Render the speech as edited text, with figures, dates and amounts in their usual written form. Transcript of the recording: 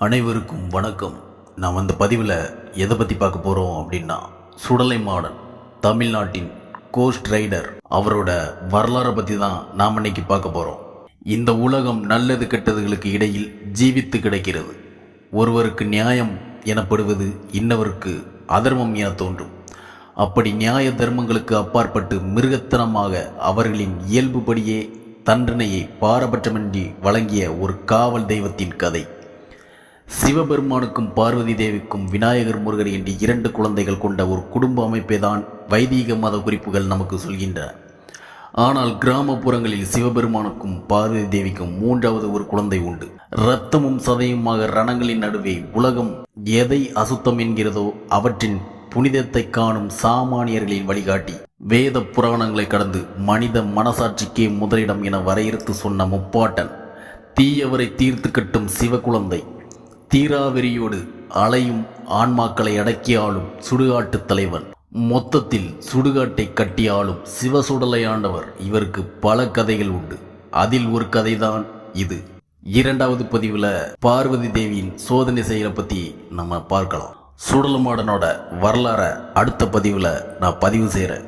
அனைவருக்கும் வணக்கம். நாம் அந்த பதிவில் எதை பற்றி பார்க்க போகிறோம் அப்படின்னா, சுடலை மாடன் தமிழ்நாட்டின் கோஸ்ட் ரைடர் அவரோட வரலாறை பற்றி தான் நாம் இன்னைக்கு பார்க்க போகிறோம். இந்த உலகம் நல்லது கெட்டதுகளுக்கு இடையில் ஜீவித்து கிடைக்கிறது. ஒருவருக்கு நியாயம் எனப்படுவது இன்னவருக்கு அதர்மம் என தோன்றும். அப்படி நியாய தர்மங்களுக்கு அப்பாற்பட்டு மிருகத்தனமாக அவர்களின் இயல்புபடியே தண்டனையை பாரபட்சமின்றி வழங்கிய ஒரு காவல் தெய்வத்தின் கதை. சிவபெருமானுக்கும் பார்வதி தேவிக்கும் விநாயகர் முருகர் என்று 2 குழந்தைகள் கொண்ட ஒரு குடும்ப அமைப்பை தான் வைதீக மத குறிப்புகள் நமக்கு சொல்கின்றன. ஆனால் கிராமப்புறங்களில் சிவபெருமானுக்கும் பார்வதி தேவிக்கும் 3வது ஒரு குழந்தை உண்டு. இரத்தமும் சதையுமாக ரணங்களின் நடுவே உலகம் எதை அசுத்தம் என்கிறதோ அவற்றின் புனிதத்தை காணும் சாமானியர்களின் வழிகாட்டி, வேத புராணங்களை கடந்து மனித மனசாட்சிக்கே முதலிடம் என வரையறுத்து சொன்ன முப்பாட்டன், தீயவரை தீர்த்து கட்டும் சிவகுழந்தை, தீராவெறியோடு அலையும் ஆன்மாக்களை அடக்கியாலும் சுடுகாட்டு தலைவன், மொத்தத்தில் சுடுகாட்டை கட்டியாலும் சிவசுடலை ஆண்டவர். இவருக்கு பல கதைகள் உண்டு. அதில் ஒரு கதைதான் இது. 2வது பதிவில் பார்வதி தேவியின் சோதனை செயலை பற்றி நம்ம பார்க்கலாம். சுடலை மாடனோட வரலாறை அடுத்த பதிவில் நான் பதிவு செய்கிறேன்.